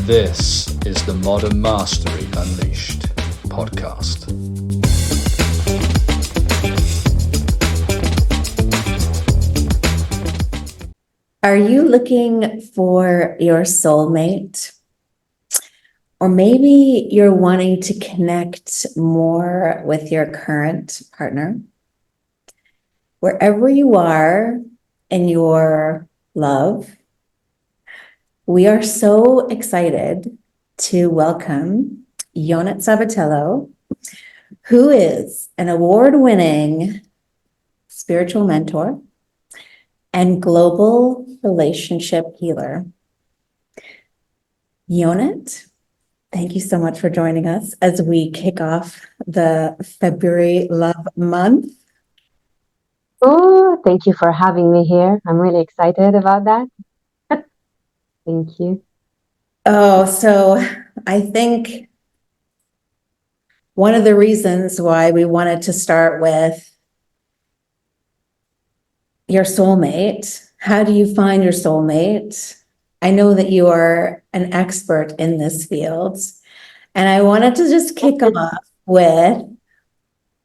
This is the Modern Mastery Unleashed podcast. Are you looking for your soulmate? Or maybe you're wanting to connect more with your current partner? Wherever you are in your love, we are so excited to welcome Ionit Sabatello, who is an award-winning spiritual mentor and global relationship healer. Ionit, thank you so much for joining us as we kick off the February Love Month. Oh, thank you for having me here. I'm really excited about that. Thank you. Oh, so I think one of the reasons why we wanted to start with your soulmate, how do you find your soulmate? I know that you are an expert in this field, and I wanted to just kick off with,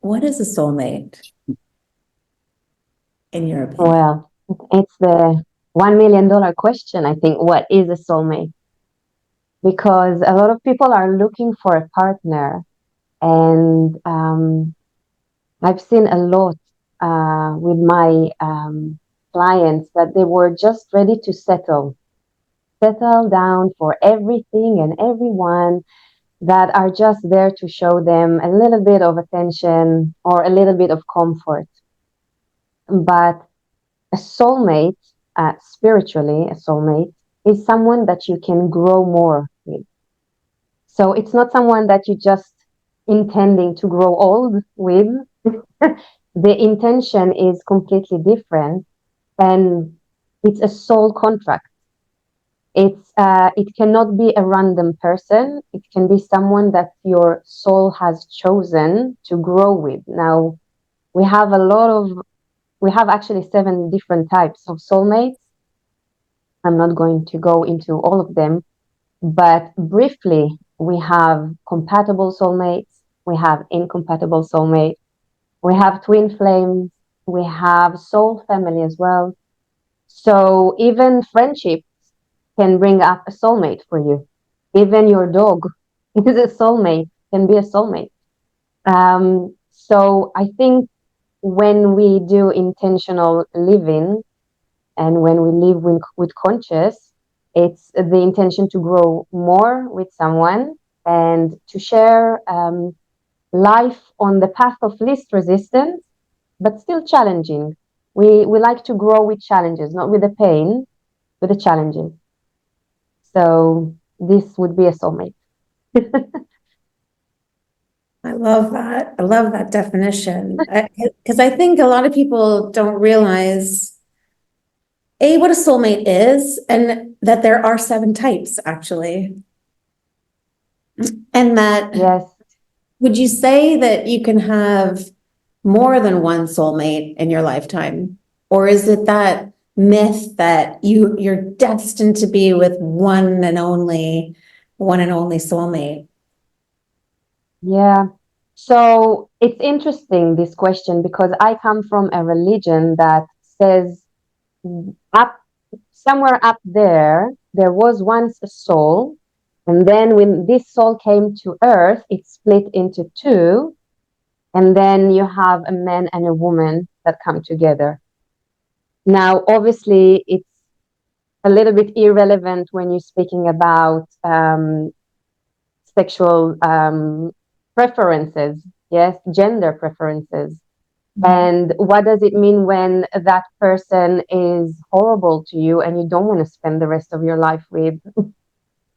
what is a soulmate, in your opinion? Well, it's the $1 million question, I think. What is a soulmate? Because a lot of people are looking for a partner, and I've seen a lot with my clients that they were just ready to settle down for everything and everyone that are just there to show them a little bit of attention or a little bit of comfort. But a soulmate, spiritually, a soulmate is someone that you can grow more with. So it's not someone that you just intending to grow old with. The intention is completely different, and it's a soul contract. It cannot be a random person. It can be someone that your soul has chosen to grow with. Now, we have actually 7 different types of soulmates. I'm not going to go into all of them, but briefly, we have compatible soulmates, we have incompatible soulmates, we have twin flames, we have soul family as well. So even friendship can bring up a soulmate for you. Even your dog is a soulmate, can be a soulmate. So I think when we do intentional living and when we live with conscious, it's the intention to grow more with someone and to share life on the path of least resistance, but still challenging. We like to grow with challenges, not with the pain, with the challenges. So this would be a soulmate. I love that. I love that definition. Because I think a lot of people don't realize, A, what a soulmate is, and that there are 7 types, actually. And that, Yes. would you say that you can have more than one soulmate in your lifetime? Or is it that myth that you're destined to be with one and only soulmate? Yeah. So it's interesting, this question, because I come from a religion that says up somewhere up there was once a soul, and then when this soul came to earth, it split into 2, and then you have a man and a woman that come together. Now, obviously, it's a little bit irrelevant when you're speaking about sexual preferences, yes, gender preferences. And what does it mean when that person is horrible to you and you don't want to spend the rest of your life with?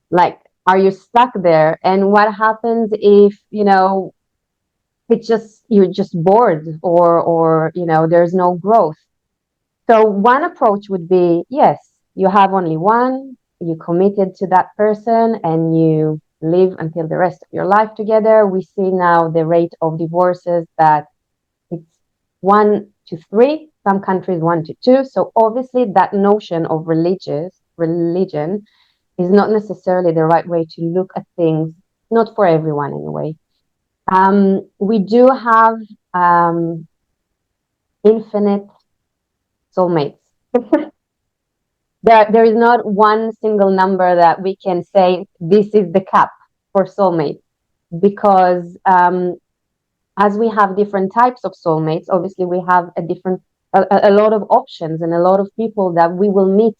Like, are you stuck there? And what happens if, you're just bored, or there's no growth? So one approach would be, yes, you have only one, you committed to that person, and you live until the rest of your life together. We see now the rate of divorces that it's 1 to 3, some countries 1 to 2. So obviously that notion of religion is not necessarily the right way to look at things, not for everyone anyway. We do have infinite soulmates. There is not one single number that we can say this is the cap for soulmates, because as we have different types of soulmates, obviously we have a lot of options and a lot of people that we will meet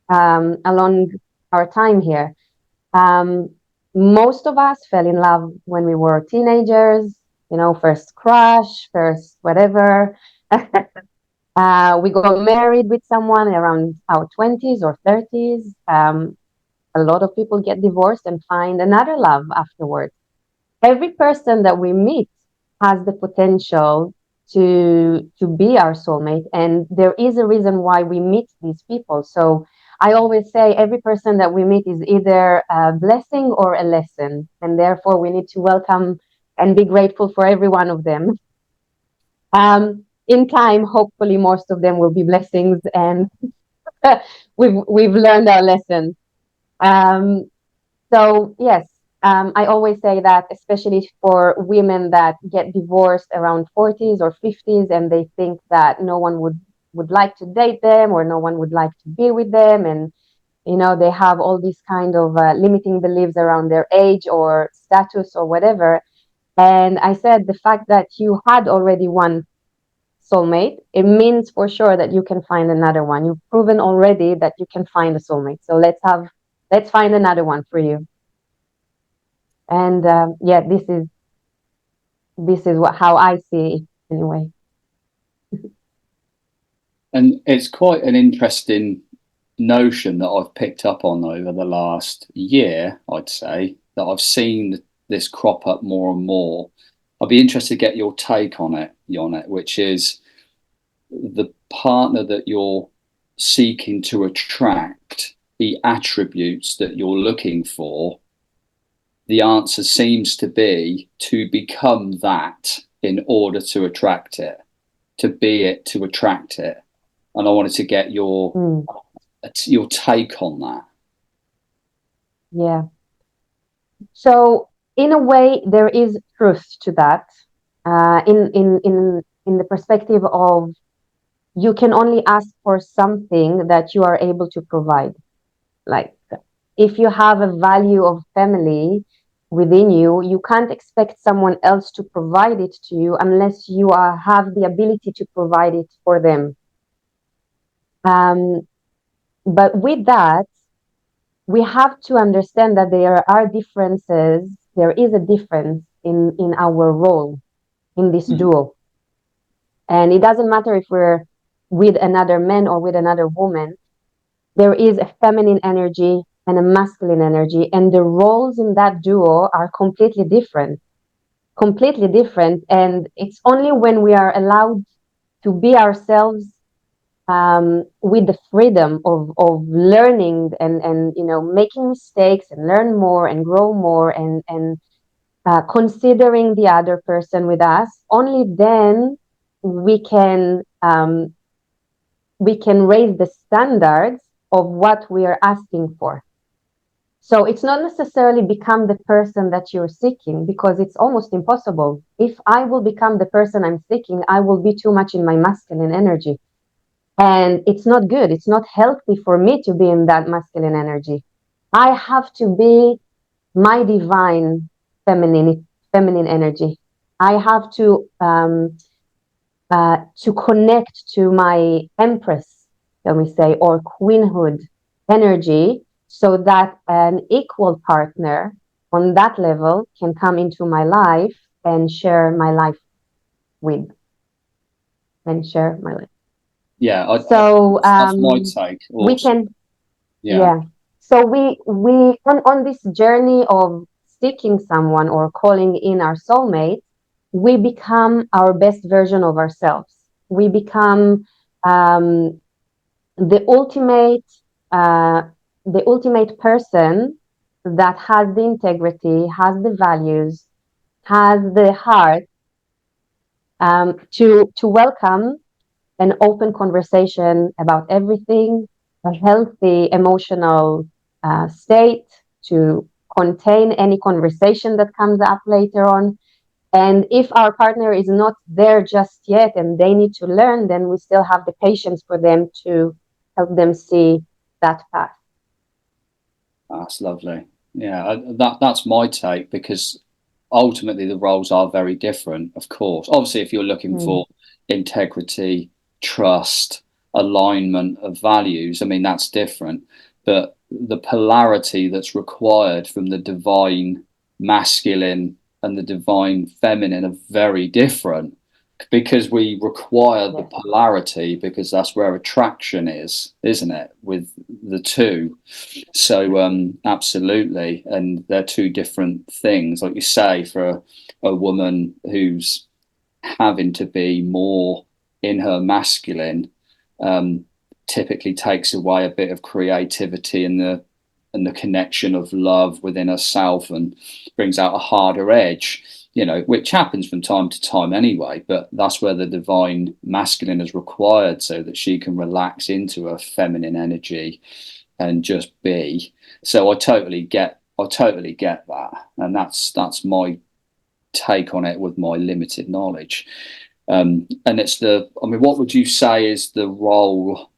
along our time here. Most of us fell in love when we were teenagers, first crush, first whatever. We got married with someone around our 20s or 30s. A lot of people get divorced and find another love afterwards. Every person that we meet has the potential to be our soulmate, and there is a reason why we meet these people. So I always say every person that we meet is either a blessing or a lesson, and therefore we need to welcome and be grateful for every one of them. In time, hopefully most of them will be blessings, and we've learned our lesson. So yes, I always say that, especially for women that get divorced around 40s or 50s, and they think that no one would like to date them, or no one would like to be with them, and they have all these kind of limiting beliefs around their age or status or whatever. And I said, the fact that you had already one soulmate, it means for sure that you can find another one. You've proven already that you can find a soulmate. So let's find another one for you. And yeah, this is how I see it anyway. And it's quite an interesting notion that I've picked up on over the last year, I'd say, that I've seen this crop up more and more. I'd be interested to get your take on it, Ionit, which is the partner that you're seeking to attract, the attributes that you're looking for. The answer seems to be to become that in order to attract it, to be it, to attract it. And I wanted to get your take on that. Yeah. So in a way, there is truth to that. In the perspective of, you can only ask for something that you are able to provide. Like, if you have a value of family within you, you can't expect someone else to provide it to you unless you have the ability to provide it for them. But with that, we have to understand that there are differences. There is a difference in our role in this duo. And it doesn't matter if we're with another man or with another woman. There is a feminine energy and a masculine energy, and the roles in that duo are completely different. And it's only when we are allowed to be ourselves, with the freedom of learning and making mistakes and learn more and grow more, and considering the other person with us, only then we can raise the standards of what we are asking for. So it's not necessarily become the person that you're seeking, because it's almost impossible. If I will become the person I'm seeking, I will be too much in my masculine energy. And it's not good. It's not healthy for me to be in that masculine energy. I have to be my divine feminine energy. I have to connect to my empress, let me say, or queenhood energy, so that an equal partner on that level can come into my life and share my life with, and share my life. Yeah. So that's my take. Also. We can, yeah. So we on this journey of seeking someone or calling in our soulmate, we become our best version of ourselves. We become the ultimate person that has the integrity, has the values, has the heart, to welcome an open conversation about everything, a healthy emotional state, to contain any conversation that comes up later on. And if our partner is not there just yet and they need to learn, then we still have the patience for them to help them see that path. That's lovely. Yeah, that's my take, because ultimately the roles are very different, of course. Obviously, if you're looking for integrity, trust, alignment of values, I mean, that's different. But the polarity that's required from the divine masculine and the divine feminine are very different, because we require the polarity, because that's where attraction is, isn't it, with the two. So absolutely, and they're two different things, like you say. For a woman who's having to be more in her masculine, typically takes away a bit of creativity and the connection of love within herself, and brings out a harder edge, which happens from time to time anyway. But that's where the divine masculine is required, so that she can relax into her feminine energy and just be. So I totally get that, and that's my take on it with my limited knowledge. And it's what would you say is the role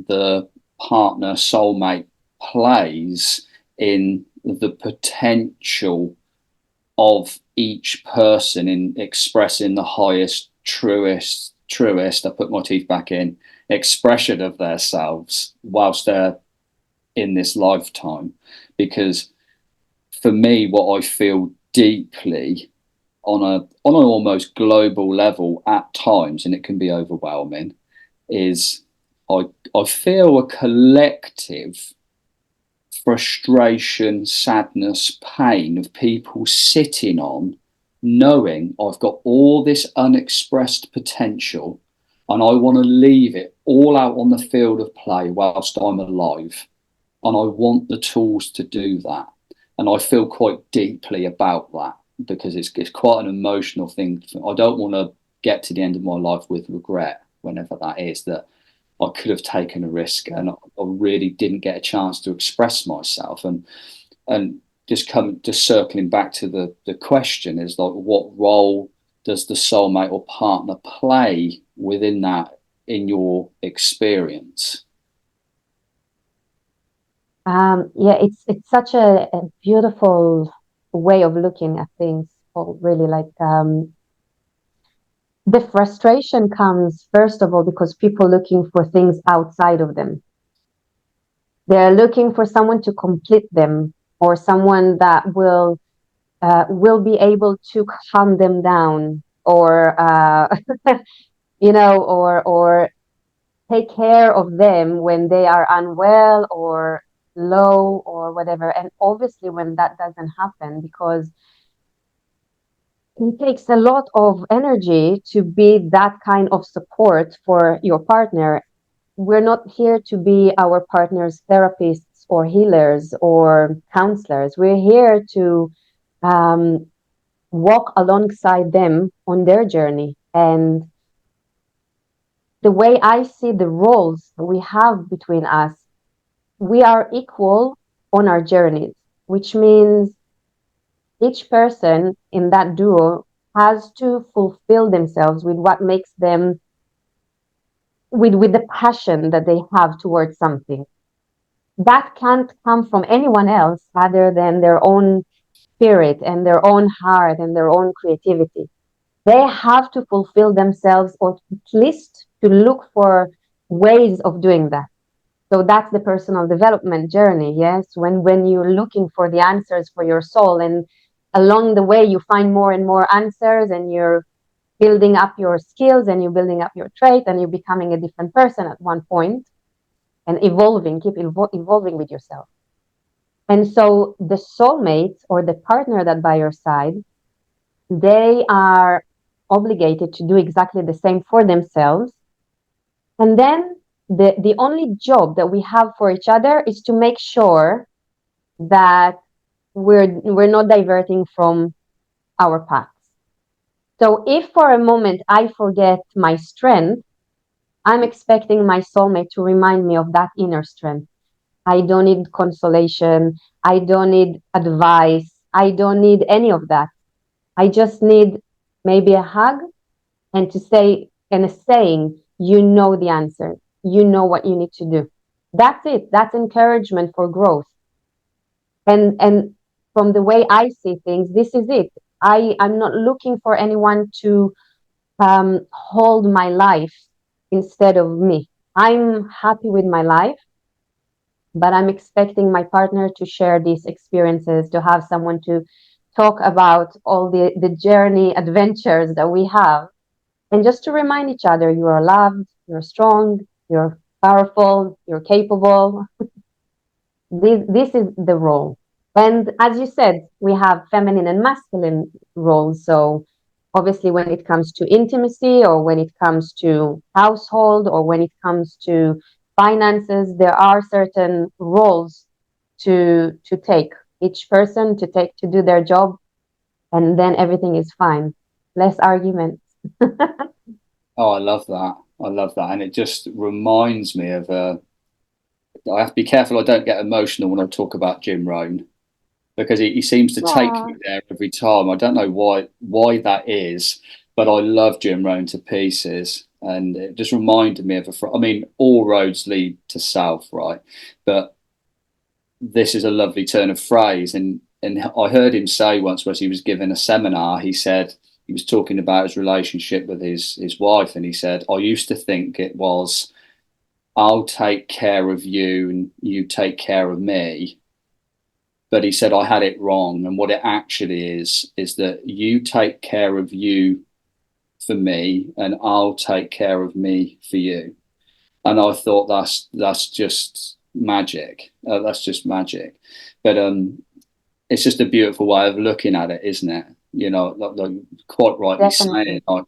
the partner soulmate plays in the potential of each person in expressing the highest, truest, I put my teeth back in, expression of themselves whilst they're in this lifetime? Because for me, what I feel deeply on an almost global level at times, and it can be overwhelming, is I feel a collective frustration, sadness, pain of people sitting on, knowing I've got all this unexpressed potential and I want to leave it all out on the field of play whilst I'm alive. And I want the tools to do that. And I feel quite deeply about that, because it's quite an emotional thing. I don't want to get to the end of my life with regret, whenever that is, that I could have taken a risk and I really didn't get a chance to express myself. And just circling back to the question is, like, what role does the soulmate or partner play within that, in your experience? It's such a beautiful way of looking at things. Or really, like, the frustration comes first of all because people looking for things outside of them. They're looking for someone to complete them, or someone that will be able to calm them down, or or take care of them when they are unwell or low or whatever. And obviously, when that doesn't happen, because it takes a lot of energy to be that kind of support for your partner. We're not here to be our partner's therapists or healers or counselors. We're here to walk alongside them on their journey. And the way I see the roles we have between us, we are equal on our journeys, which means each person in that duo has to fulfill themselves with what makes them, with the passion that they have towards something. That can't come from anyone else other than their own spirit and their own heart and their own creativity. They have to fulfill themselves, or at least to look for ways of doing that. So that's the personal development journey. Yes, when you're looking for the answers for your soul, and along the way you find more and more answers, and you're building up your skills and you're building up your trait, and you're becoming a different person at one point, and evolving, evolving with yourself. And so the soulmate, or the partner that by your side, they are obligated to do exactly the same for themselves. And then the only job that we have for each other is to make sure that we're not diverting from our paths. So if for a moment I forget my strength, I'm expecting my soulmate to remind me of that inner strength. I don't need consolation. I don't need advice. I don't need any of that. I just need maybe a hug and to say, and a saying, you know the answer. You know what you need to do. That's it. That's encouragement for growth. And from the way I see things, this is it. I'm not looking for anyone to hold my life instead of me. I'm happy with my life, but I'm expecting my partner to share these experiences, to have someone to talk about all the journey adventures that we have, and just to remind each other you are loved, you're strong, you're powerful, you're capable. This is the role. And as you said, we have feminine and masculine roles. So obviously, when it comes to intimacy, or when it comes to household, or when it comes to finances, there are certain roles to take, each person to take, to do their job, and then everything is fine. Less arguments. Oh, I love that. I love that. And it just reminds me of I have to be careful I don't get emotional when I talk about Jim Rohn, because he seems to take Aww. me there every time. I don't know why that is, but I love Jim Rohn to pieces. And it just reminded me of I mean, all roads lead to South, right? But this is a lovely turn of phrase. And I heard him say once, when he was giving a seminar, he said, he was talking about his relationship with his wife, and he said, I used to think it was, I'll take care of you and you take care of me. But he said, I had it wrong. And what it actually is that you take care of you for me, and I'll take care of me for you. And I thought that's just magic. That's just magic. But it's just a beautiful way of looking at it, isn't it? You know, like quite rightly saying, Definitely. like,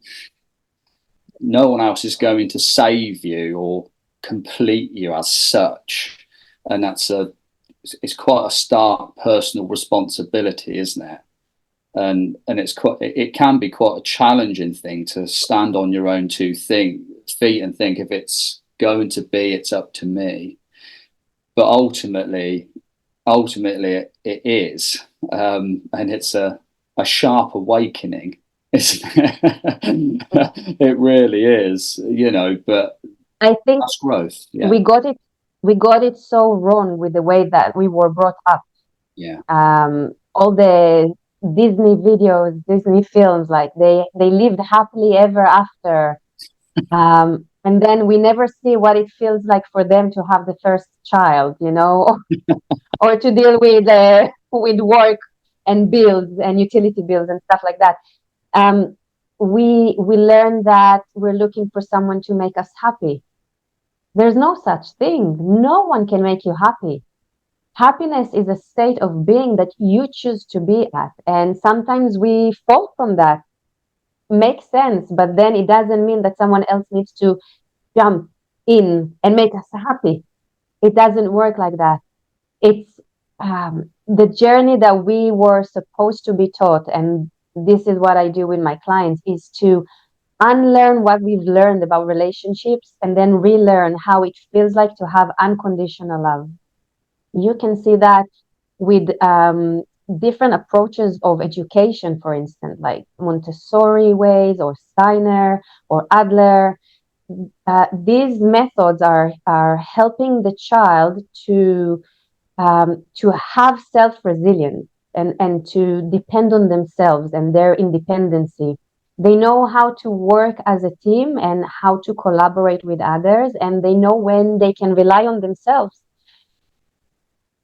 no one else is going to save you or complete you as such, and it's quite a stark personal responsibility, isn't it? And it can be quite a challenging thing to stand on your own feet and think, if it's going to be, it's up to me. But ultimately it is, and it's a sharp awakening, isn't it? It really is, you know. But I think that's growth. Yeah, we got it we got it so wrong with the way that we were brought up. yeah. All the Disney videos, Disney films, like they lived happily ever after. And then we never see what it feels like for them to have the first child, you know, or to deal with work and bills and utility bills and stuff like that. Um, we learn that we're looking for someone to make us happy. There's no such thing. No one can make you happy. Happiness is a state of being that you choose to be at. And sometimes we fall from that. Makes sense, but then it doesn't mean that someone else needs to jump in and make us happy. It doesn't work like that. It's the journey that we were supposed to be taught. And this is what I do with my clients, is to unlearn what we've learned about relationships and then relearn how it feels like to have unconditional love. You can see that with different approaches of education, for instance, like Montessori ways or Steiner or Adler. These methods are helping the child to have self-resilience and to depend on themselves and their independency. They know how to work as a team and how to collaborate with others, and they know when they can rely on themselves,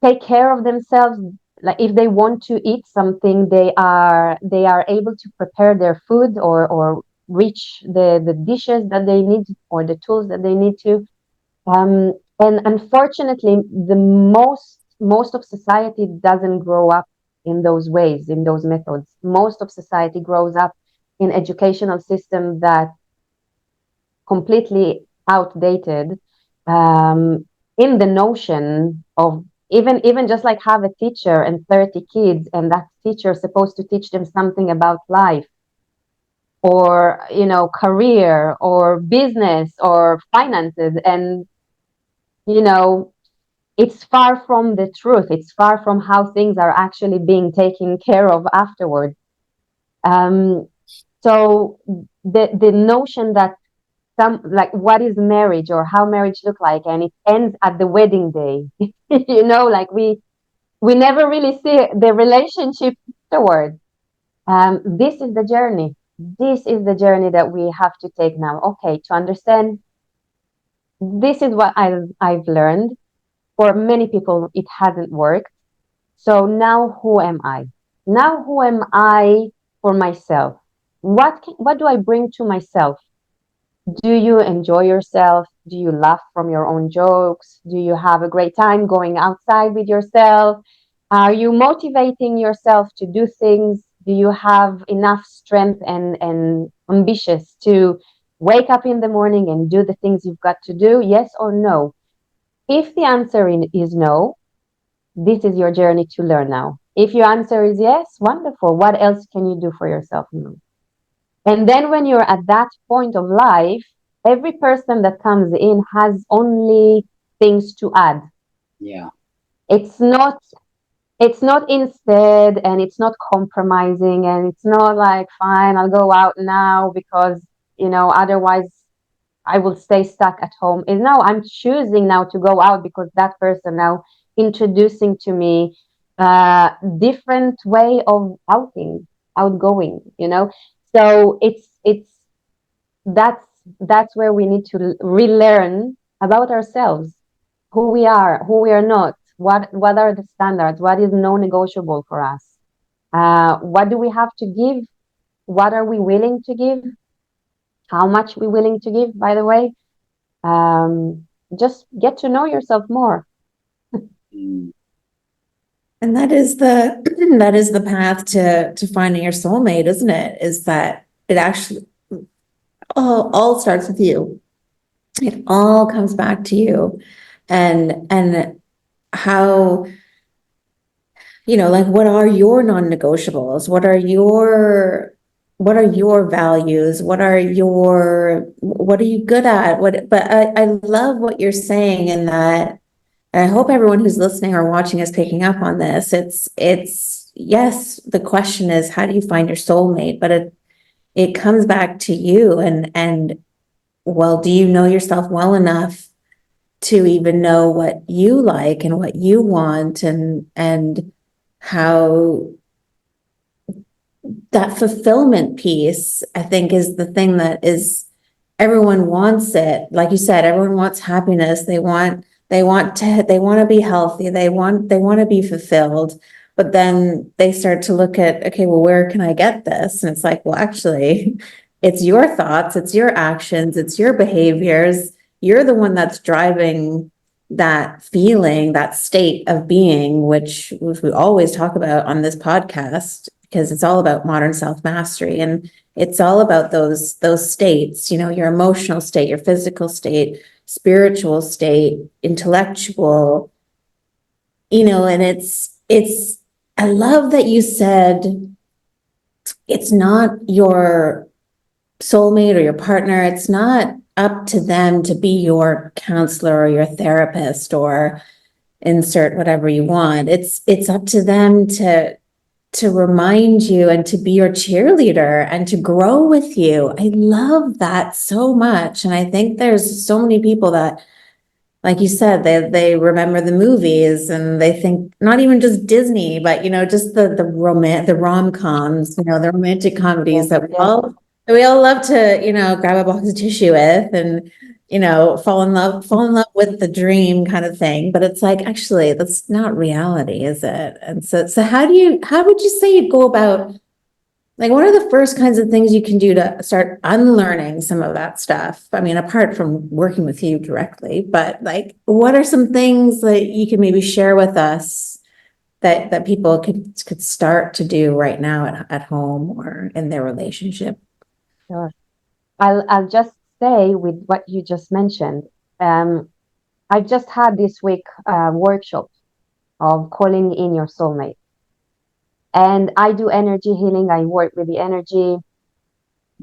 take care of themselves. Like if they want to eat something, they are able to prepare their food, or reach the dishes that they need, or the tools that they need to. And unfortunately, the most of society doesn't grow up in those ways, in those methods. Most of society grows up in educational system that completely outdated, in the notion of even just like have a teacher and 30 kids, and that teacher is supposed to teach them something about life, or career or business or finances. And you know it's far from the truth. It's far from how things are actually being taken care of afterward. Um, so the notion that some, like, what is marriage or how marriage look like, and it ends at the wedding day. Like we never really see the relationship afterward. This is the journey. This is the journey that we have to take now. Okay, to understand, this is what I've learned. For many people, it hasn't worked. So now who am I? Now who am I for myself? What do I bring to myself? Do you enjoy yourself? Do you laugh from your own jokes? Do you have a great time going outside with yourself? Are you motivating yourself to do things? Do you have enough strength and ambitious to wake up in the morning and do the things you've got to do? Yes or no? If the answer is no, this is your journey to learn now. If your answer is yes, wonderful. What else can you do for yourself now? And then when you're at that point of life, every person that comes in has only things to add. Yeah. It's not instead, and it's not compromising, and it's not like, fine, I'll go out now because, otherwise I will stay stuck at home. Is no, I'm choosing now to go out because that person now introducing to me a different way of outgoing. So it's that's where we need to relearn about ourselves, who we are, who we are not, what are the standards, what is non-negotiable for us, what do we have to give, what are we willing to give, how much we're willing to give, by the way. Just get to know yourself more. Mm. And that is the that is the path to finding your soulmate, isn't it? Is that it actually all starts with you. It all comes back to you. And how, like, what are your non-negotiables? What are your values? What are you good at? But I love what you're saying, in that I hope everyone who's listening or watching is picking up on this. It's yes, the question is, how do you find your soulmate? But it comes back to you, and well, do you know yourself well enough to even know what you like and what you want, and how that fulfillment piece, I think, is the thing that is, everyone wants it. Like you said, everyone wants happiness. They want to be healthy. They want to be fulfilled. But then they start to look at, okay, well, where can I get this? And it's like, well, actually, it's your thoughts, it's your actions, it's your behaviors. You're the one that's driving that feeling, that state of being, which we always talk about on this podcast, because it's all about modern self-mastery, and it's all about those states, your emotional state, your physical state, spiritual state, intellectual, and it's I love that you said it's not your soulmate or your partner. It's not up to them to be your counselor or your therapist, or insert whatever you want. It's up to them to remind you and to be your cheerleader and to grow with you. I love that so much. And I think there's so many people that, like you said, they remember the movies and they think, not even just Disney, but just the rom-coms, the romantic comedies that we all love to, grab a box of tissue with, and fall in love with the dream kind of thing. But it's like, actually, that's not reality, is it? And so how would you say you'd go about, like, what are the first kinds of things you can do to start unlearning some of that stuff? I mean, apart from working with you directly, but like, what are some things that you can maybe share with us that people could start to do right now at home or in their relationship? Sure. I'll just say with what you just mentioned. I've just had this week a workshop of calling in your soulmate. And I do energy healing. I work with the energy,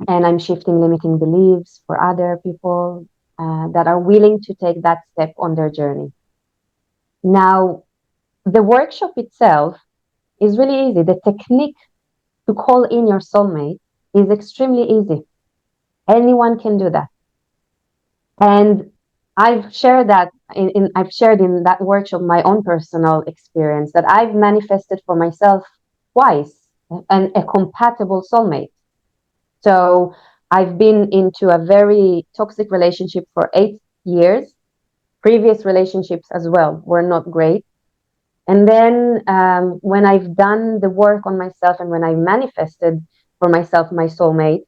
and I'm shifting limiting beliefs for other people that are willing to take that step on their journey. Now, the workshop itself is really easy. The technique to call in your soulmate is extremely easy. Anyone can do that. And I've shared that I've shared in that workshop my own personal experience that I've manifested for myself twice a compatible soulmate. So I've been into a very toxic relationship for 8 years. Previous relationships as well were not great. And then when I've done the work on myself and when I manifested for myself my soulmate,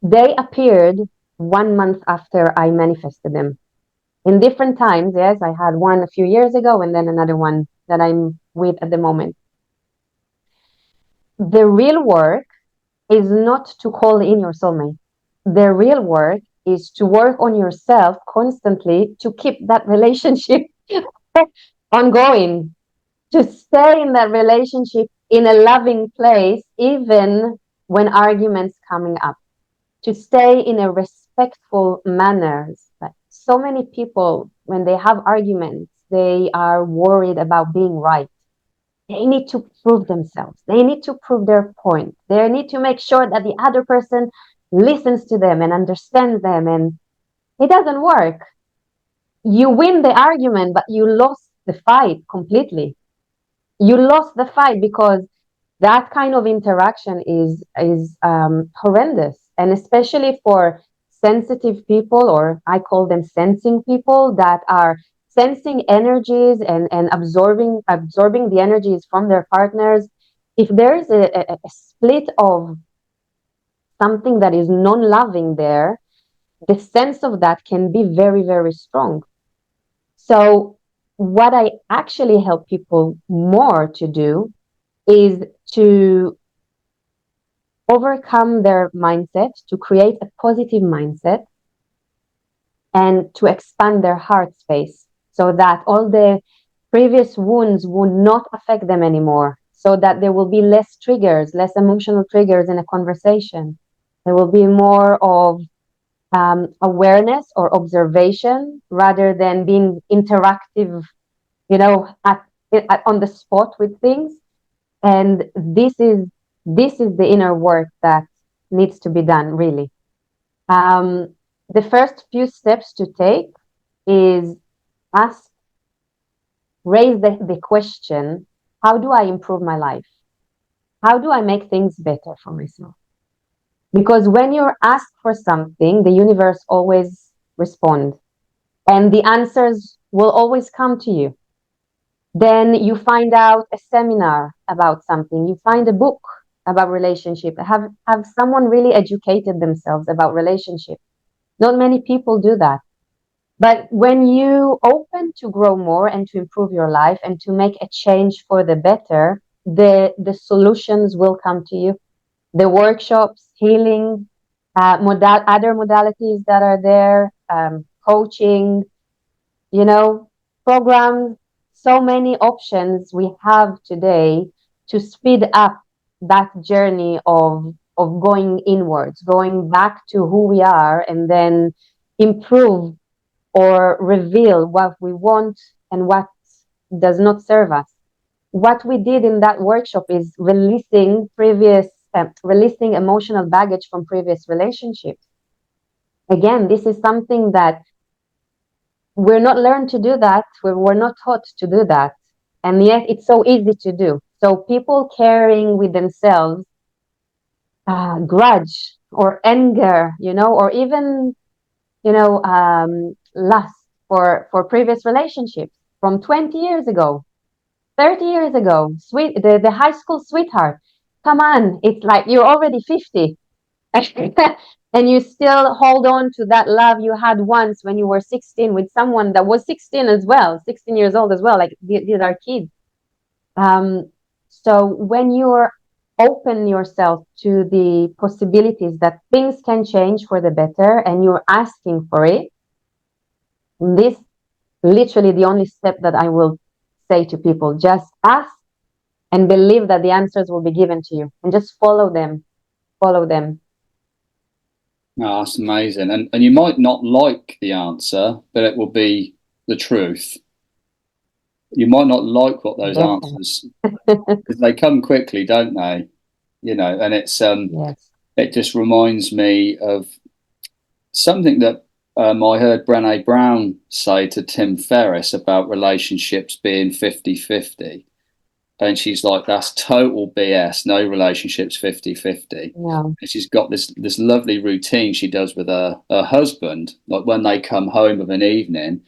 they appeared 1 month after I manifested them. In different times, yes, I had one a few years ago and then another one that I'm with at the moment. The real work is not to call in your soulmate. The real work is to work on yourself constantly to keep that relationship ongoing, to stay in that relationship in a loving place, even when arguments coming up, to stay in a respectful manner. Like so many people, when they have arguments, they are worried about being right. They need to prove themselves. They need to prove their point. They need to make sure that the other person listens to them and understands them. And it doesn't work. You win the argument, but you lost the fight completely. You lost the fight because that kind of interaction is horrendous, and especially for sensitive people, or I call them sensing people, that are sensing energies and absorbing the energies from their partners. If there is a split of something that is non-loving there, the sense of that can be very, very strong. So what I actually help people more to do is to overcome their mindset, to create a positive mindset, and to expand their heart space so that all the previous wounds would not affect them anymore, so that there will be less triggers, less emotional triggers in a conversation. There will be more of awareness or observation rather than being interactive, on the spot with things. And this is the inner work that needs to be done, really. The first few steps to take is ask, raise the question, how do I improve my life? How do I make things better for myself? Because when you're asked for something, the universe always responds, and the answers will always come to you. Then you find out a seminar about something, you find a book about relationship, have someone really educated themselves about relationship. Not many people do that. But when you open to grow more and to improve your life and to make a change for the better, the solutions will come to you. The workshops, healing, other modalities that are there, coaching, programs, so many options we have today to speed up that journey of going inwards, going back to who we are, and then improve or reveal what we want and what does not serve us. What we did in that workshop is releasing emotional baggage from previous relationships. Again, this is something that we're not learned to do that. We're not taught to do that. And yet it's so easy to do. So people carrying with themselves grudge or anger, or even, lust for previous relationships from 20 years ago, 30 years ago, the high school sweetheart. Come on, it's like you're already 50. And you still hold on to that love you had once when you were 16 with someone that was 16 as well, 16 years old as well. Like these are kids. So when you're open yourself to the possibilities that things can change for the better and you're asking for it, this literally the only step that I will say to people: just ask and believe that the answers will be given to you, and just follow them. Oh, that's amazing. And you might not like the answer, but it will be the truth. you might not like what those Definitely. answers, because they come quickly, don't they? You know, and it's Yes. it just reminds me of something that I heard Brené Brown say to Tim Ferriss about relationships being 50-50. And she's like, that's total BS. No relationships 50-50. No. And she's got this lovely routine she does with her husband. Like when they come home of an evening,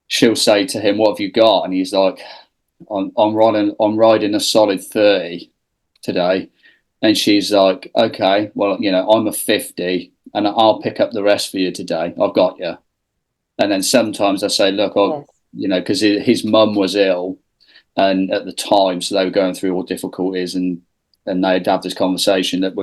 she'll say to him, "What have you got?" And he's like, I'm riding a solid 30 today. And she's like, "Okay, well, you know, I'm a 50 and I'll pick up the rest for you today. I've got you." And then sometimes I say, "Look, Yes. you know, because his mum was ill and at the time, so they were going through all difficulties, and they'd have this conversation that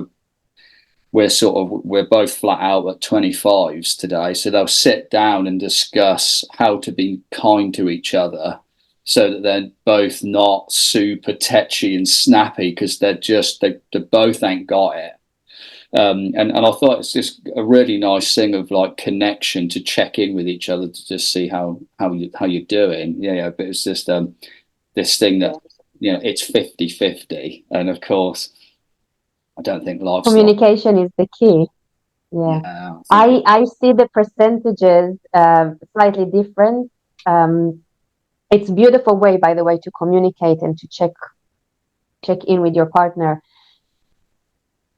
we're both flat out at 25s today, so they'll sit down and discuss how to be kind to each other so that they're both not super tetchy and snappy, because they both ain't got it. And I thought it's just a really nice thing of like connection to check in with each other to just see how you're doing. Yeah, but it's just this thing that, you know, it's 50-50. And of course, I don't think life's like, Communication is the key. Yeah. yeah, I see the percentages slightly different. It's a beautiful way, by the way, to communicate and to check in with your partner.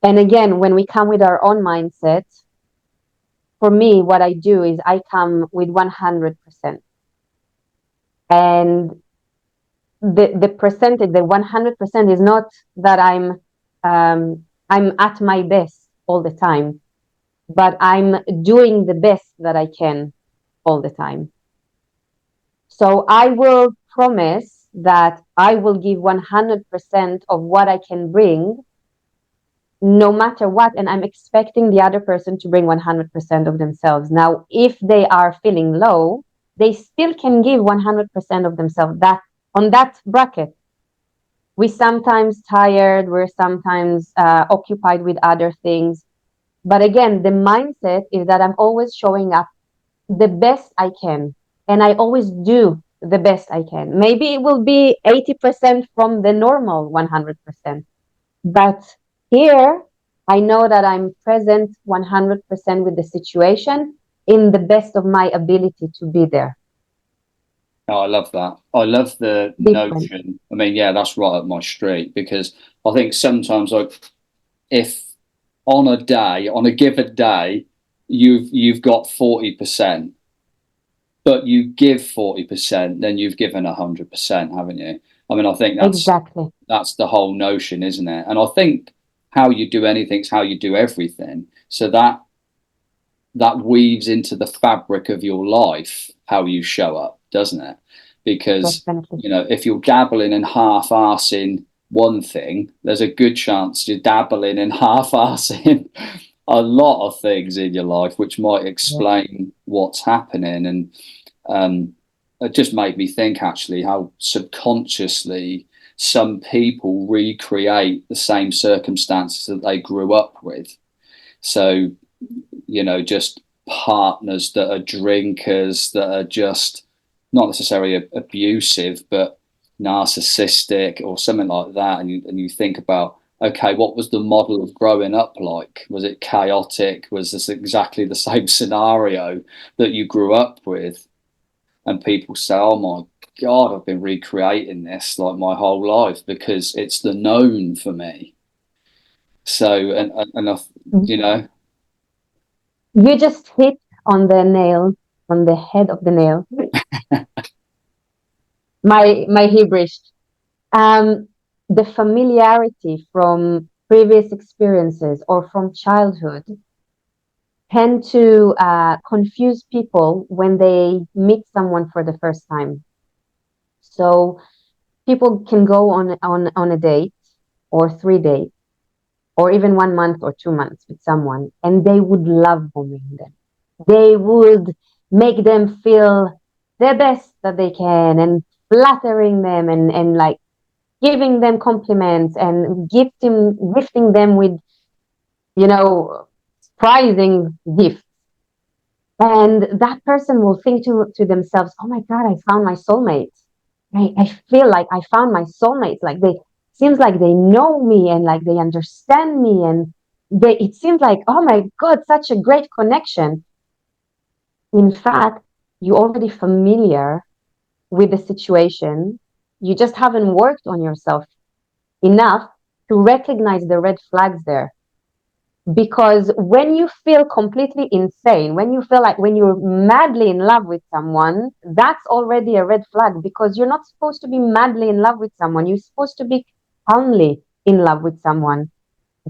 And again, when we come with our own mindset, for me, what I do is I come with 100%. And the percentage, the 100% is not that I'm at my best all the time, but I'm doing the best that I can all the time. So I will promise that I will give 100% of what I can bring, no matter what, and I'm expecting the other person to bring 100% of themselves. Now, if they are feeling low, they still can give 100% of themselves. That on that bracket, we're sometimes tired, we're sometimes occupied with other things. But again, the mindset is that I'm always showing up the best I can. And I always do the best I can. Maybe it will be 80% from the normal 100%. But here, I know that I'm present 100% with the situation in the best of my ability to be there. oh, I love that. I love the Different. notion. I mean, yeah, that's right up my street, because I think sometimes, like, if on a given day, you've got 40%, but you give 40%, then you've given 100%, haven't you? I mean, I think Exactly. that's the whole notion, isn't it? And I think how you do anything is how you do everything. So that weaves into the fabric of your life, how you show up, doesn't it? Because, Definitely. you know, if you're dabbling and half-arsing one thing, there's a good chance you're dabbling and half-arsing a lot of things in your life, which might explain what's happening. And it just made me think, actually, how subconsciously some people recreate the same circumstances that they grew up with. So, you know, just partners that are drinkers, that are just not necessarily abusive, but narcissistic or something like that. And you think about, okay, what was the model of growing up like? Was it chaotic? Was this exactly the same scenario that you grew up with? And people say, oh my God, I've been recreating this like my whole life because it's the known for me. So, and I, you know, You just hit on the nail, on the head of the nail. My Hebrewish. Um, the familiarity from previous experiences or from childhood tend to confuse people when they meet someone for the first time. So people can go on a date or 3 days or even 1 month or 2 months with someone, and they would love bombing them. They would make them feel the best that they can and flattering them and like giving them compliments and gifting them with, you know, surprising gifts. And that person will think to themselves, oh my God, I found my soulmate. I feel like I found my soulmates. Like they seems like they know me and like they understand me, and it seems like, oh my God, such a great connection. In fact, you're already familiar with the situation. You just haven't worked on yourself enough to recognize the red flags there. Because when you feel completely insane, when you feel like when you're madly in love with someone, that's already a red flag, because you're not supposed to be madly in love with someone. You're supposed to be calmly in love with someone,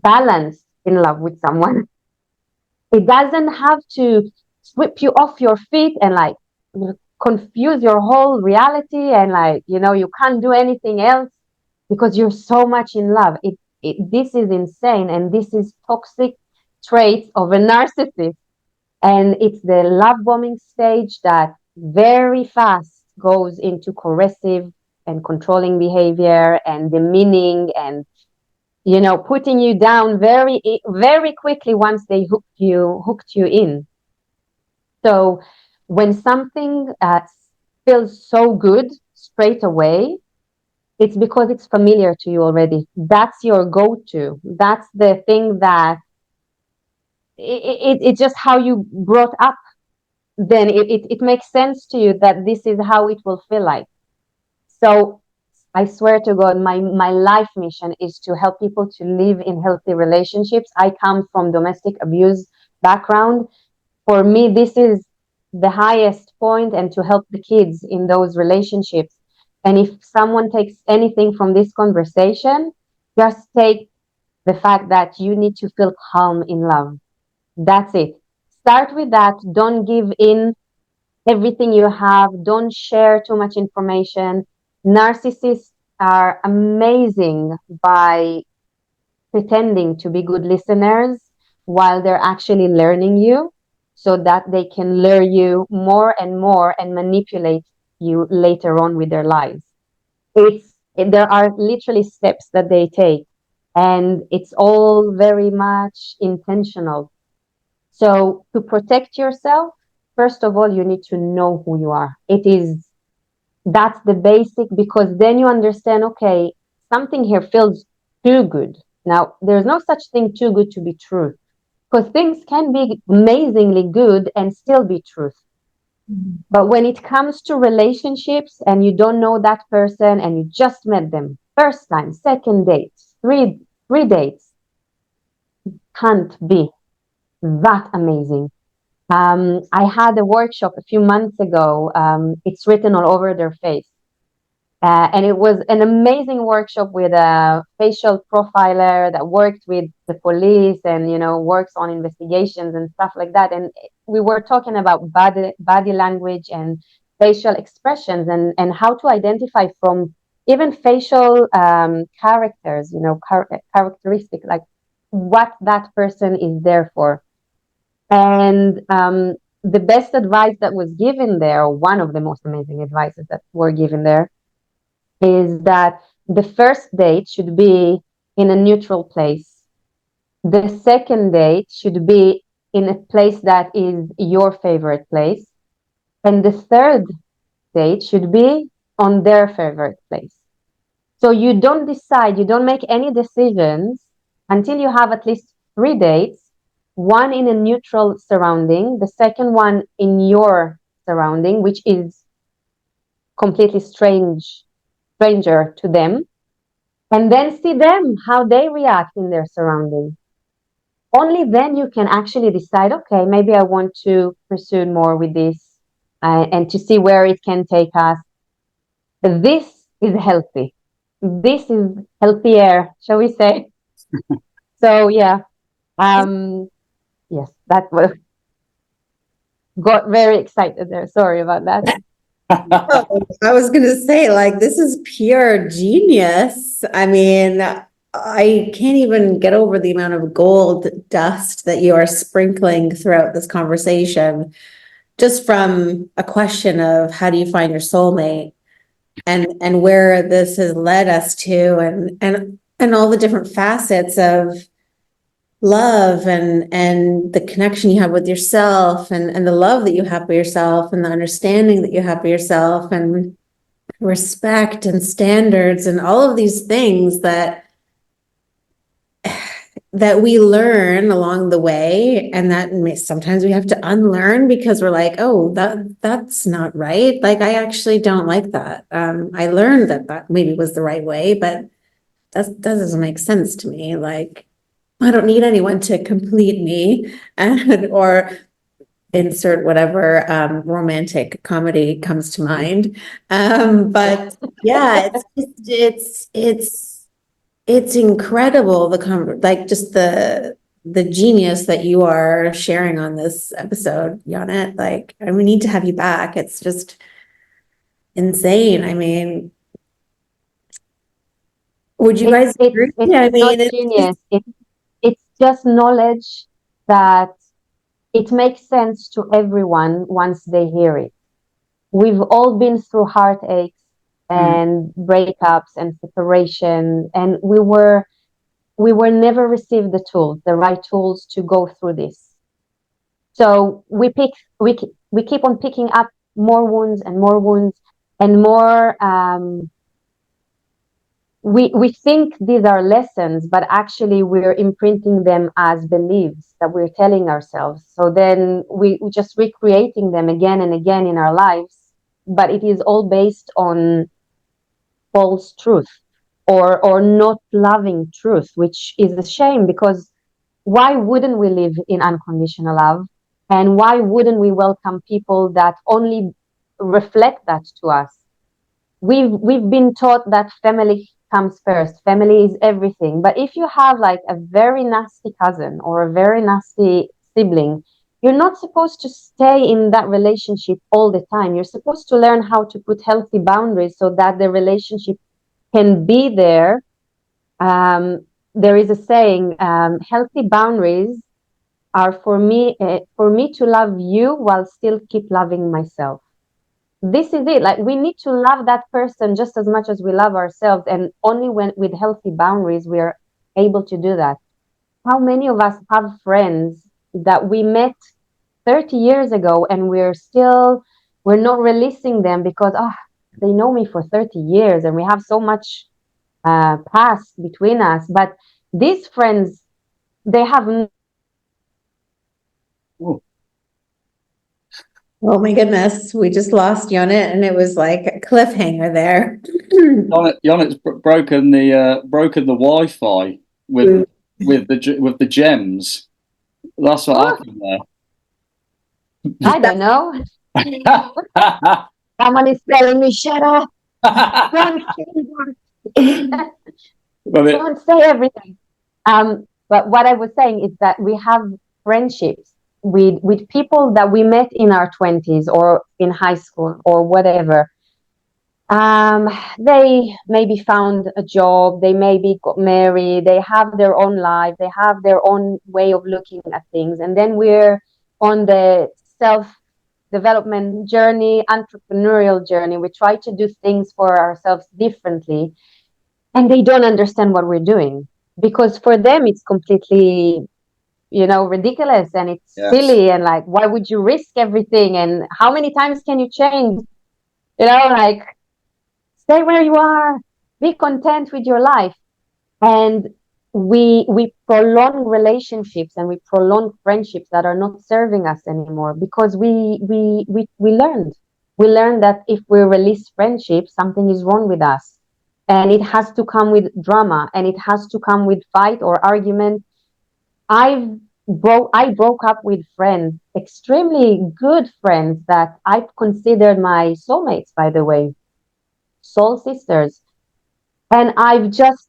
balanced in love with someone. It doesn't have to sweep you off your feet and like confuse your whole reality, and like, you can't do anything else because you're so much in love. This is insane, and this is toxic traits of a narcissist. And it's the love bombing stage that very fast goes into coercive and controlling behavior and demeaning, and putting you down very, very quickly once they hooked you in. So when something feels so good straight away, it's because it's familiar to you already. That's your go-to. That's the thing that it's just how you brought up. Then it makes sense to you that this is how it will feel like. So I swear to God, my life mission is to help people to live in healthy relationships. I come from domestic abuse background. For me, this is the highest point, and to help the kids in those relationships. And if someone takes anything from this conversation, just take the fact that you need to feel calm in love. That's it. Start with that. Don't give in everything you have. Don't share too much information. Narcissists are amazing by pretending to be good listeners while they're actually learning you, so that they can lure you more and more and manipulate you later on with their lives. There are literally steps that they take, and it's all very much intentional. So to protect yourself, first of all, you need to know who you are. That's the basic, because then you understand, okay, something here feels too good. Now, there's no such thing too good to be true, because things can be amazingly good and still be truth. Mm-hmm. But when it comes to relationships and you don't know that person and you just met them first time, second date, three dates, can't be that amazing. I had a workshop a few months ago. It's written all over their face. And it was an amazing workshop with a facial profiler that worked with the police and, works on investigations and stuff like that. And we were talking about body language and facial expressions, and how to identify from even facial characters, characteristic, like what that person is there for. And the best advice that was given there, or one of the most amazing advices that were given there, is that the first date should be in a neutral place. The second date should be in a place that is your favorite place. And the third date should be on their favorite place. So you don't make any decisions until you have at least 3 dates, one in a neutral surrounding, the second one in your surrounding, which is completely stranger to them, and then see them, how they react in their surrounding. Only then you can actually decide, okay, maybe I want to pursue more with this, and to see where it can take us. This is healthy. This is healthier, shall we say? So yeah, yes, that was got very excited there. Sorry about that. I was going to say, like, this is pure genius. I mean, I can't even get over the amount of gold dust that you are sprinkling throughout this conversation, just from a question of how do you find your soulmate, and where this has led us to, and all the different facets of love, and the connection you have with yourself, and the love that you have for yourself, and the understanding that you have for yourself, and respect and standards and all of these things that we learn along the way, and that sometimes we have to unlearn because we're like, oh, that's not right. Like, I actually don't like that. I learned that maybe was the right way, but that doesn't make sense to me. Like, I don't need anyone to complete me or insert whatever romantic comedy comes to mind. But yeah, it's incredible, like just the genius that you are sharing on this episode, Ionit. Like, and we need to have you back. It's just insane. I mean, would you guys agree? It's I not mean, genius. It's just knowledge that it makes sense to everyone once they hear it. We've all been through heartaches and breakups and separation, and we were never received the right tools to go through this. So we keep on picking up more wounds and more wounds and more. We think these are lessons, but actually we're imprinting them as beliefs that we're telling ourselves. So then we're just recreating them again and again in our lives, but it is all based on false truth or not loving truth, which is a shame, because why wouldn't we live in unconditional love? And why wouldn't we welcome people that only reflect that to us? We've been taught that family comes first. Family is everything. But if you have like a very nasty cousin or a very nasty sibling, you're not supposed to stay in that relationship all the time. You're supposed to learn how to put healthy boundaries so that the relationship can be there. There is a saying, healthy boundaries are for me to love you while still keep loving myself. This is it. Like, we need to love that person just as much as we love ourselves, and only when with healthy boundaries we are able to do that. How many of us have friends that we met 30 years ago and we're not releasing them because they know me for 30 years and we have so much past between us, but these friends, they have oh my goodness, we just lost Ionit, and it was like a cliffhanger there. Ionit's broken the Wi-Fi with the gems. That's what happened there. I don't know. Someone is telling me, shut up. Don't say everything. But what I was saying is that we have friendships with people that we met in our 20s or in high school or whatever. They maybe found a job, they maybe got married, they have their own life, they have their own way of looking at things. And then we're on the self-development journey, entrepreneurial journey. We try to do things for ourselves differently, and they don't understand what we're doing, because for them it's completely ridiculous, and it's silly, and like, why would you risk everything, and how many times can you change, like, stay where you are, be content with your life. And we prolong relationships and we prolong friendships that are not serving us anymore, because we learned that if we release friendship, something is wrong with us, and it has to come with drama, and it has to come with fight or argument. I broke up with friends, extremely good friends that I considered my soulmates, by the way, soul sisters. And I've just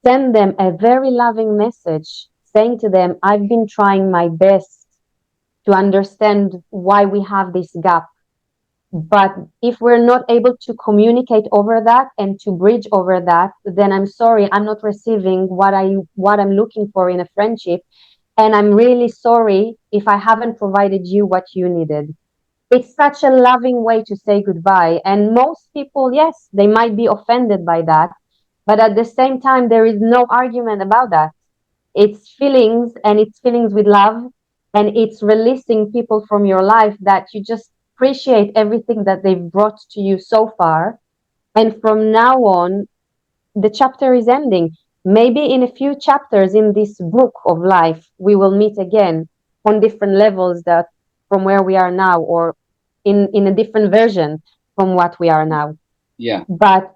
sent them a very loving message saying to them, I've been trying my best to understand why we have this gap. But if we're not able to communicate over that and to bridge over that, then I'm sorry, I'm not receiving what I'm looking for in a friendship. And I'm really sorry if I haven't provided you what you needed. It's such a loving way to say goodbye. And most people, yes, they might be offended by that. But at the same time, there is no argument about that. It's feelings, and it's feelings with love. And it's releasing people from your life that you just appreciate everything that they've brought to you so far. And from now on, the chapter is ending. Maybe in a few chapters in this book of life, we will meet again on different levels that from where we are now, or in a different version from what we are now. Yeah. But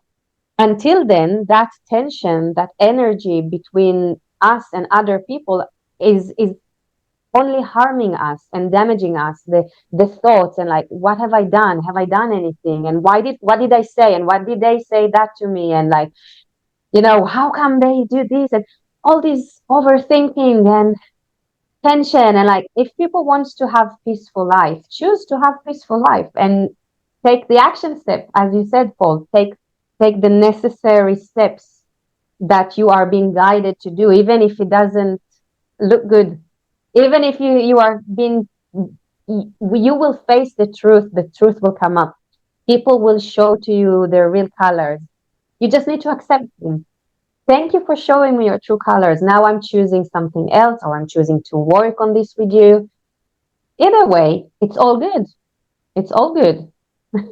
until then, that tension, that energy between us and other people is only harming us and damaging us. The thoughts and like, what have I done? Have I done anything? And what did I say? And what did they say that to me? And like, how come they do this? And all this overthinking and tension. And like, if people wants to have peaceful life, choose to have peaceful life and take the action step, as you said, Paul. Take the necessary steps that you are being guided to do, even if it doesn't look good, even if you are being, you will face the truth will come up, people will show to you their real colors. You just need to accept them. Thank you for showing me your true colors. Now I'm choosing something else, or I'm choosing to work on this with you. Either way, it's all good. It's all good.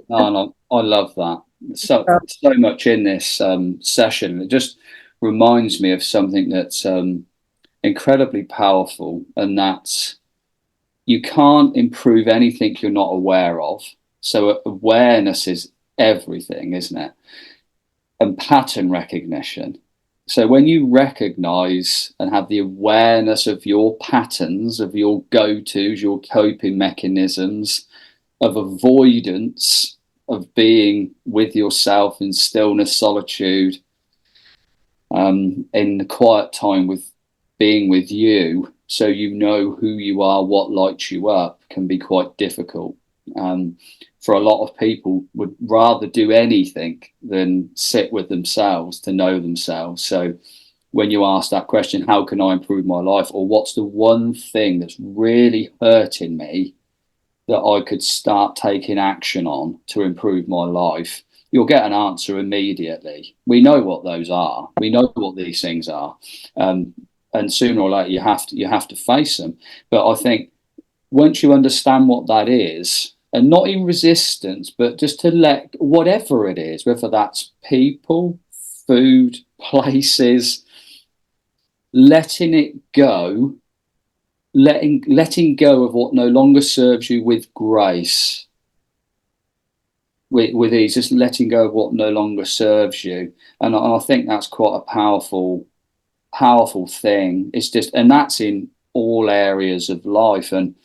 No, no, I love that. So much in this session. It just reminds me of something that's incredibly powerful, and that's you can't improve anything you're not aware of. So awareness is everything, isn't it? And pattern recognition. So when you recognize and have the awareness of your patterns, of your go-tos, your coping mechanisms, of avoidance, of being with yourself in stillness, solitude, in the quiet time with being with you, so you know who you are, what lights you up, can be quite difficult. For a lot of people would rather do anything than sit with themselves to know themselves. So when you ask that question, how can I improve my life, or what's the one thing that's really hurting me that I could start taking action on to improve my life, you'll get an answer immediately. We know what those are. We know what these things are. And sooner or later you have to face them. But I think once you understand what that is, and not in resistance, but just to let whatever it is, whether that's people, food, places, letting it go, letting go of what no longer serves you with grace, with ease, just letting go of what no longer serves you. And I think that's quite a powerful thing. It's just, and that's in all areas of life. And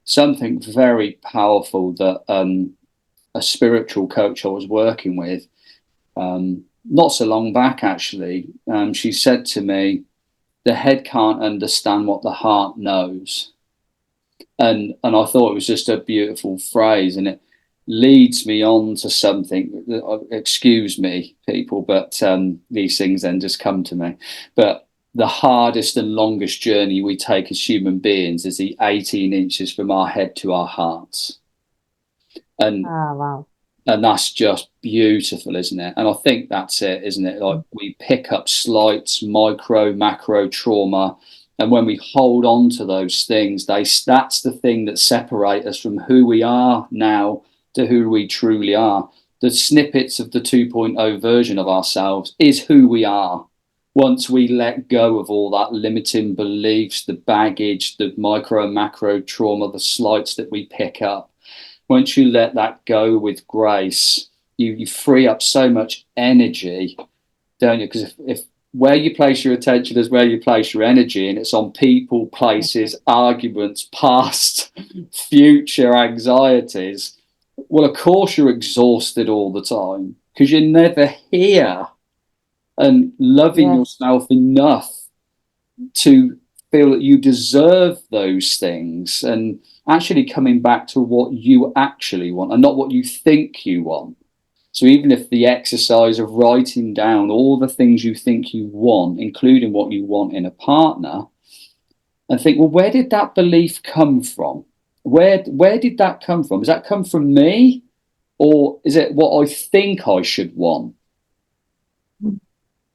something very powerful that a spiritual coach I was working with not so long back, actually, she said to me, the head can't understand what the heart knows. And I thought it was just a beautiful phrase, and it leads me on to something. Excuse me, people, but these things then just come to me. But the hardest and longest journey we take as human beings is the 18 inches from our head to our hearts. And wow. And that's just beautiful, isn't it? And I think that's it, isn't it? Like, we pick up slights, micro, macro trauma, and when we hold on to those things, that's the thing that separates us from who we are now to who we truly are. The snippets of the 2.0 version of ourselves is who we are. Once we let go of all that limiting beliefs, the baggage, the micro and macro trauma, the slights that we pick up, once you let that go with grace, you free up so much energy, don't you? Because if where you place your attention is where you place your energy, and it's on people, places, arguments, past, future anxieties, well, of course you're exhausted all the time because you're never here and loving yourself enough to feel that you deserve those things, and actually coming back to what you actually want and not what you think you want. So even if the exercise of writing down all the things you think you want, including what you want in a partner, and think, well, where did that belief come from? Where did that come from? Does that come from me, or is it what I think I should want?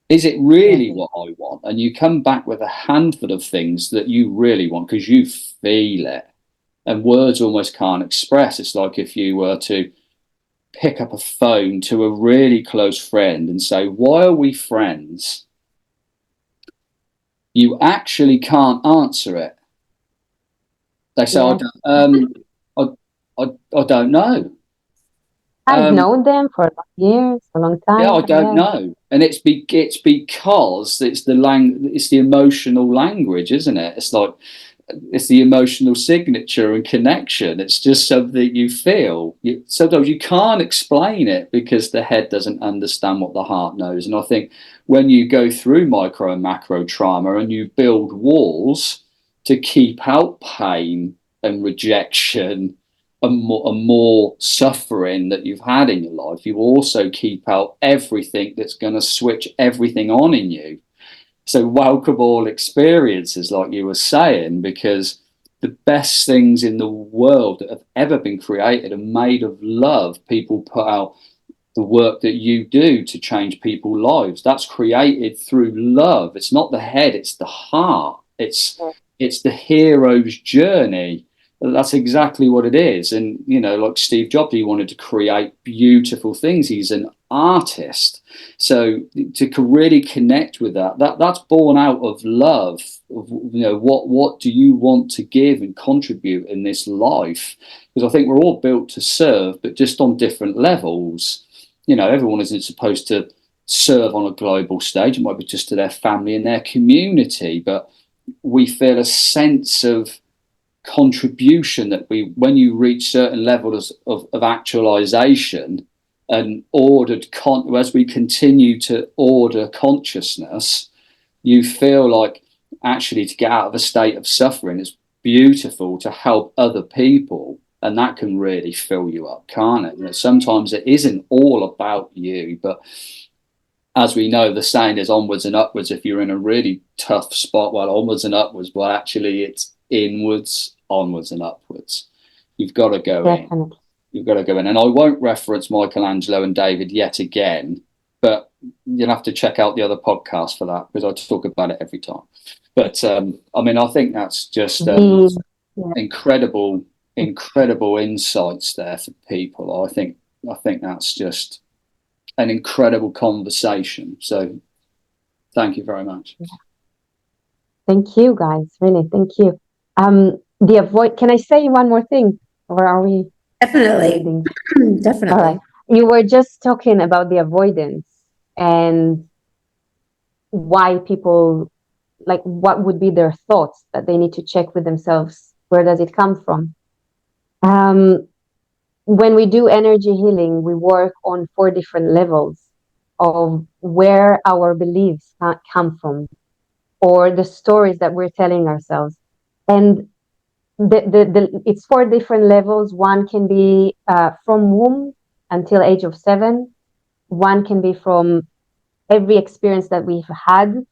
Is it really what I want? And you come back with a handful of things that you really want because you feel it, and words almost can't express. It's like if you were to pick up a phone to a really close friend and say, why are we friends? You actually can't answer it. They say, Yeah. I don't know. I've known them for years, a long Yeah, I time. don't know, and it's because it's the emotional language, isn't it? It's like it's the emotional signature and connection. It's just something you feel. Sometimes you can't explain it because the head doesn't understand what the heart knows. And I think when you go through micro and macro trauma and you build walls to keep out pain and rejection and more suffering that you've had in your life, you also keep out everything that's going to switch everything on in you. So welcome all experiences, like you were saying, because the best things in the world that have ever been created are made of love. People put out the work that you do to change people's lives. That's created through love. It's not the head, it's the heart. It's the hero's journey. That's exactly what it is. And, you know, like Steve Jobs, he wanted to create beautiful things. He's an artist. So to really connect with that's born out of love. Of, you know, what do you want to give and contribute in this life? Because I think we're all built to serve, but just on different levels. You know, everyone isn't supposed to serve on a global stage. It might be just to their family and their community, but we feel a sense of contribution that when you reach certain levels of actualization and as we continue to order consciousness, you feel like actually to get out of a state of suffering is beautiful to help other people, and that can really fill you up, can't it? You know, sometimes it isn't all about you, but as we know, the saying is onwards and upwards. If you're in a really tough spot, well, onwards and upwards, well, actually it's inwards, onwards and upwards. You've got to go in. You've got to go in. And I won't reference Michelangelo and David yet again, but you'll have to check out the other podcast for that, because I talk about it every time. But I mean, I think that's just incredible insights there for people. I think that's just an incredible conversation. So thank you very much. Thank you, guys. Really, thank you. Can I say one more thing? Or are we? Definitely. Definitely. All right. You were just talking about the avoidance and why people, like, what would be their thoughts that they need to check with themselves? Where does it come from? When we do energy healing, we work on 4 different levels of where our beliefs come from, or the stories that we're telling ourselves. And it's 4 different levels. One can be from womb until age of 7. One can be from every experience that we've had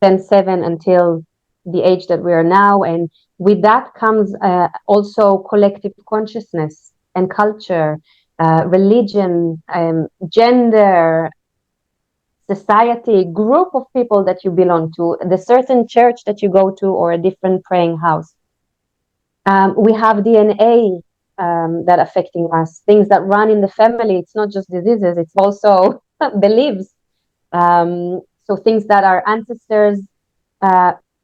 since 7 until the age that we are now. And with that comes also collective consciousness and culture, religion, gender, society, group of people that you belong to, the certain church that you go to, or a different praying house. We have DNA that affecting us, things that run in the family. It's not just diseases, it's also beliefs. So things that our ancestors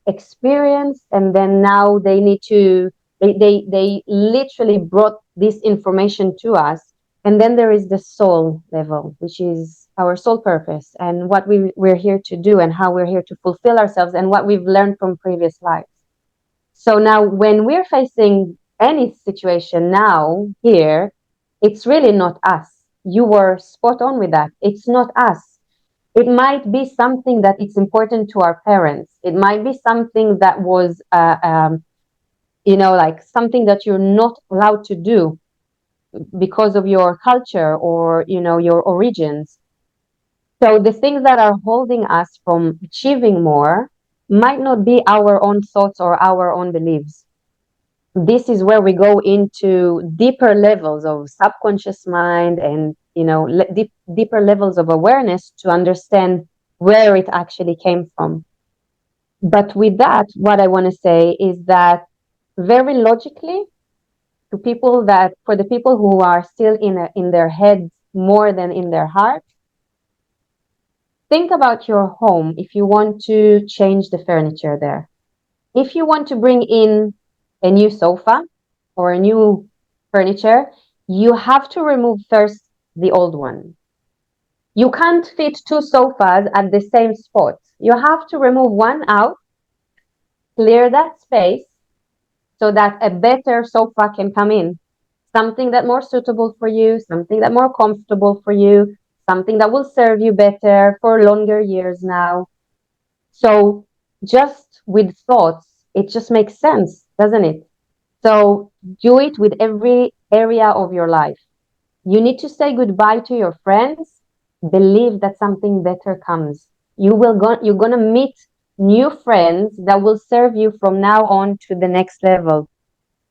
experienced, and then now they need to, they literally brought this information to us. And then there is the soul level, which is our soul purpose and what we're here to do and how we're here to fulfill ourselves and what we've learned from previous lives. So now when we're facing any situation now here, it's really not us. You were spot on with that. It's not us. It might be something that it's important to our parents. It might be something that was, like something that you're not allowed to do because of your culture or, your origins. So the things that are holding us from achieving more might not be our own thoughts or our own beliefs. This is where we go into deeper levels of subconscious mind and, deeper levels of awareness to understand where it actually came from. But with that, what I want to say is that very logically, for the people who are still in their heads more than in their heart. Think about your home if you want to change the furniture there. If you want to bring in a new sofa or a new furniture, you have to remove first the old one. You can't fit two sofas at the same spot. You have to remove one out, clear that space so that a better sofa can come in. Something that more suitable for you, something that more comfortable for you, something that will serve you better for longer years now. So just with thoughts, it just makes sense, doesn't it? So do it with every area of your life. You need to say goodbye to your friends. Believe that something better comes. You're gonna meet new friends that will serve you from now on to the next level,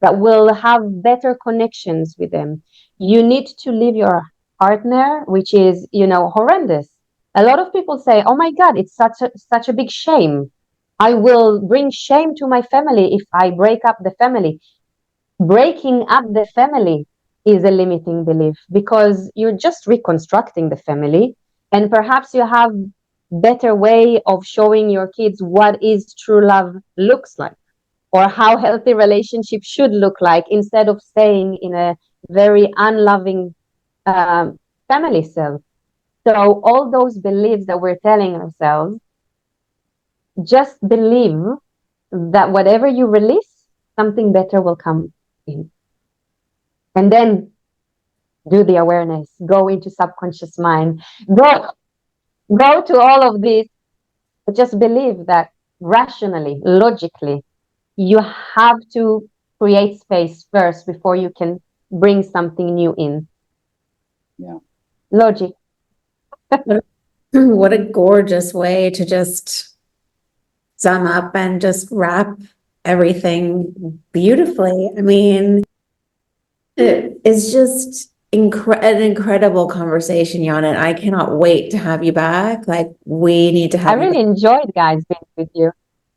that will have better connections with them. You need to leave your partner, which is, horrendous. A lot of people say, "Oh my God, it's such a big shame. I will bring shame to my family if I break up the family." Breaking up the family is a limiting belief because you're just reconstructing the family, and perhaps you have better way of showing your kids what is true love looks like, or how healthy relationship should look like, instead of staying in a very unloving family self. So all those beliefs that we're telling ourselves, just believe that whatever you release, something better will come in. And then do the awareness, go into subconscious mind, go to all of this, but just believe that rationally, logically, you have to create space first before you can bring something new in. Yeah. Logic. What a gorgeous way to just sum up and just wrap everything beautifully. I mean, it is just an incredible conversation, Ionit. I cannot wait to have you back. Like, we need to I have you really back. enjoyed, guys, being with you.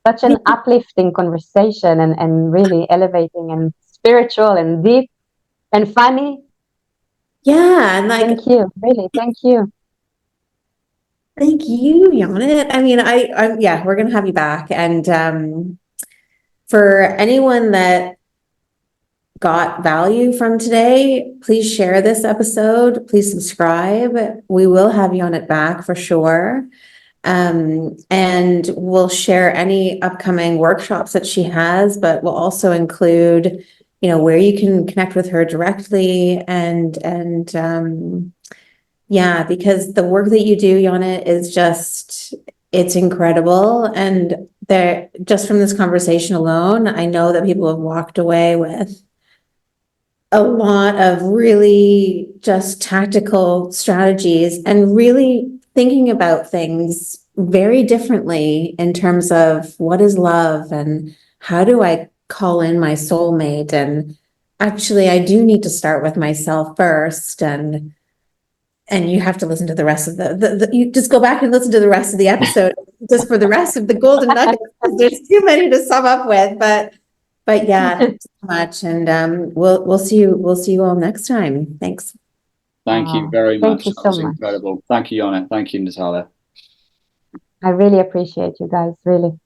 Such an uplifting conversation, and really elevating and spiritual and deep and funny. Yeah, and like, Thank you. Really, thank you. thank you, Ionit. I mean, yeah, we're gonna have you back. And for anyone that got value from today, please share this episode. Please subscribe. We will have you on it back for sure. And we'll share any upcoming workshops that she has, but we'll also include, where you can connect with her directly, and yeah, because the work that you do, Yana, is it's incredible. And there, just from this conversation alone, I know that people have walked away with a lot of really just tactical strategies and really thinking about things very differently in terms of what is love and how do I call in my soulmate. And actually, I do need to start with myself first. And you have to listen to the rest of you just go back and listen to the rest of the episode just for the rest of the golden nuggets, because there's too many to sum up with. But yeah, thanks so much. And we'll see you all next time. Thanks. Thank you very Thank much. you That so was much. incredible. Thank you, Ionit. Thank you, Natalia. I really appreciate you guys, really.